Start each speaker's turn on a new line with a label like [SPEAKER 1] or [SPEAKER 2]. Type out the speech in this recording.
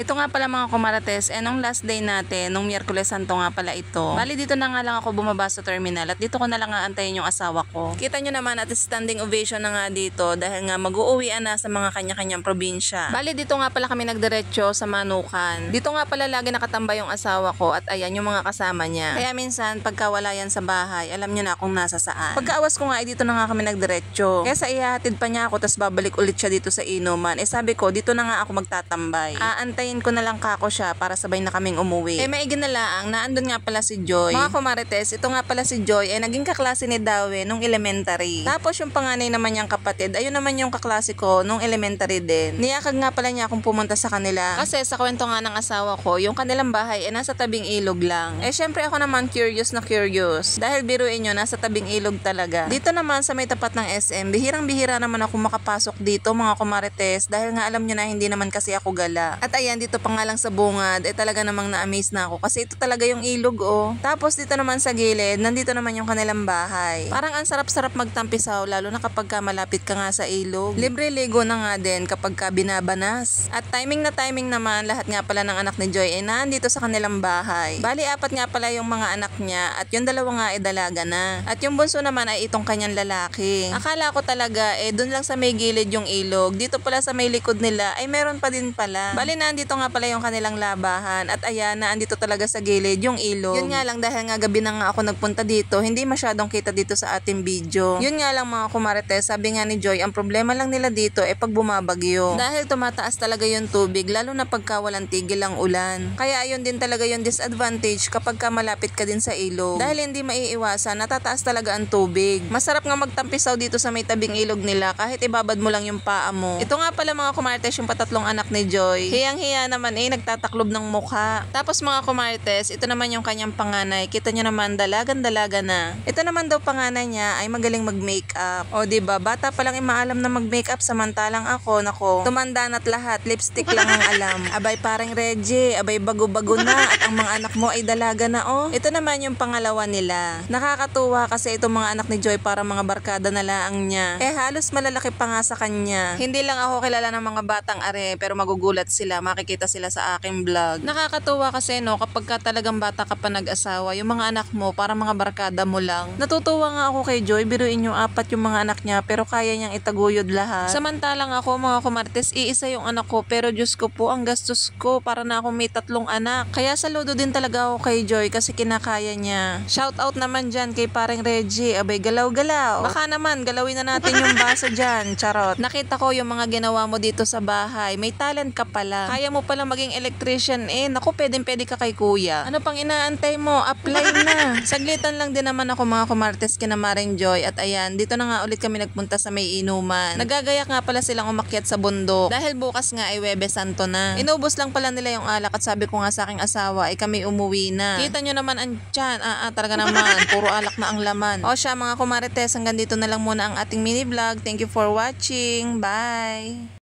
[SPEAKER 1] Ito nga pala mga kumarates, nung last day natin, nung Miyerkules Santo nga pala ito. Bali dito na nga lang ako bumaba sa terminal at dito ko na lang aantayin yung asawa ko. Kita nyo naman at standing ovation na nga dito dahil nga mag-uuwian na sa mga kanya-kanyang probinsya. Bali dito nga pala kami nagdiretso sa Manukan. Dito nga pala lagi nakatambay yung asawa ko at ayan yung mga kasama niya. Kaya minsan pagka wala yan sa bahay, alam nyo na kung nasa saan. Pagkaawas ko nga ay dito na nga kami nagdiretso. Kaya sa ihahatid pa niya ako tas babalik ulit siya dito sa inuman. Sabi ko dito na nga ako magtatambay. Aantayin ko na lang kako siya para sabay na kaming umuwi. Maigi na lang, naandun nga pala si Joy. Mga kumarites, ito nga pala si Joy naging kaklase ni Dawe nung elementary. Tapos yung panganay naman niyang kapatid, ayun naman yung kaklase ko nung elementary din. Niyakag nga pala niya akong pumunta sa kanila. Kasi sa kwento nga ng asawa ko, yung kanilang bahay nasa tabing ilog lang. Syempre ako naman curious na curious. Dahil biruin nyo, nasa tabing ilog talaga. Dito naman sa may tapat ng SM, bihirang-bihira naman ako makapasok dito mga kumarites. Dahil nga alam nyo na hindi naman kasi ako gala. At ayan, dito pa nga lang sa bungad, talaga namang na-amaze na ako. Kasi ito talaga yung ilog Tapos dito naman sa gilid, nandito naman yung kanilang bahay. Parang ang sarap-sarap magtampisaw, lalo na kapag ka malapit ka nga sa ilog. Libre ligo na nga din kapag ka binabanas. At timing na timing naman, lahat nga pala ng anak ni Joy nandito sa kanilang bahay. Bali, 4 nga pala yung mga anak niya at yung 2 nga dalaga na. At yung bunso naman ay itong kanyang lalaki. Akala ko talaga dun lang sa may gilid yung ilog. Dito pala sa may likod nila ay meron pa din pala. Bali, nandito nga pala yung kanilang labahan at ayan, naandito talaga sa gilid yung ilog. Yun nga lang, dahil nga gabi na nga ako nagpunta dito, hindi masyadong kita dito sa ating video. Yun nga lang mga kumarites, sabi nga ni Joy, ang problema lang nila dito pag bumabagyo. Dahil tumataas talaga yung tubig, lalo na pagka walang tigil ang ulan. Kaya ayun din talaga yung disadvantage kapag ka malapit ka din sa ilog. Dahil hindi maiiwasan, natataas talaga ang tubig. Masarap nga magtampisaw dito sa may tabing ilog nila kahit ibabad mo lang yung paa mo. Ito nga pala mga kumarites yung patatlong anak ni Joy. Hiyang-hiya naman nagtataklob ng mukha. Tapos mga kumarites, ito naman yung kanyang panganay. Kita nyo naman, dalagan-dalaga na. Ito naman daw panganay niya ay magaling mag-makeup. O diba, bata pa lang maalam na mag-makeup, samantalang ako, nako, tumanda na't lahat, lipstick lang ang alam. Abay parang Reggie, abay bago-bago na at ang mga anak mo ay dalaga na Ito naman yung pangalawa nila. Nakakatuwa kasi itong mga anak ni Joy para mga barkada na laang niya. Halos malalaki pa nga sa kanya. Hindi lang ako kilala ng mga batang are, pero magugulat sila, makikita sila sa aking vlog. Nakakatuwa kasi kapag ka talagang bata ka pa nag-asawa, yung mga anak mo para mga barkada mo lang. Natutuwa nga ako kay Joy, biruin yung 4 yung mga anak niya pero kaya niyang itaguyod lahat. Samantalang ako mga kumarites, iisa yung anak ko pero Diyos ko po, ang gastos ko para na ako may 3 anak. Kaya saludo din talaga ako kay Joy kasi kinakaya niya. Shout out naman dyan kay pareng Reggie, abay galaw-galaw. Baka naman galawin na natin yung baso dyan, charot. Nakita ko yung mga ginawa mo dito sa bahay, may talent ka pala. Kaya mo pala maging electrician naku, pwede ka kay kuya. Ano pang inaantay mo? Apply na. Saglitan lang din naman ako mga kumarites kina Maring Joy at ayan, dito na nga ulit kami nagpunta sa may inuman. Nagagayak nga pala silang umakyat sa bundok dahil bukas nga ay Huwebes Santo na. Inubos lang pala nila yung alak at sabi ko nga sa aking asawa ay kami umuwi na. Kita nyo naman ang tiyan, talaga naman, puro alak na ang laman. O siya mga kumarites, hanggang dito na lang muna ang ating mini vlog. Thank you for watching. Bye!